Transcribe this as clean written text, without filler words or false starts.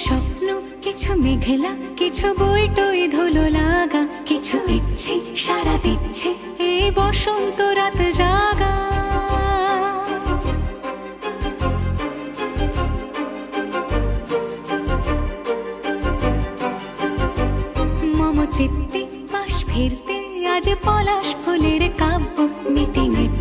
স্বপ্ন, কিছু মেঘলা, কিছু বই টই ধুলো লাগা, কিছু ইচ্ছে সারা দিচ্ছে এই বসন্ত রাত জাগা। মম চিত্তে পাশ ফিরতে আজ পলাশ ফুলের কাব্য, মিতি নৃত্য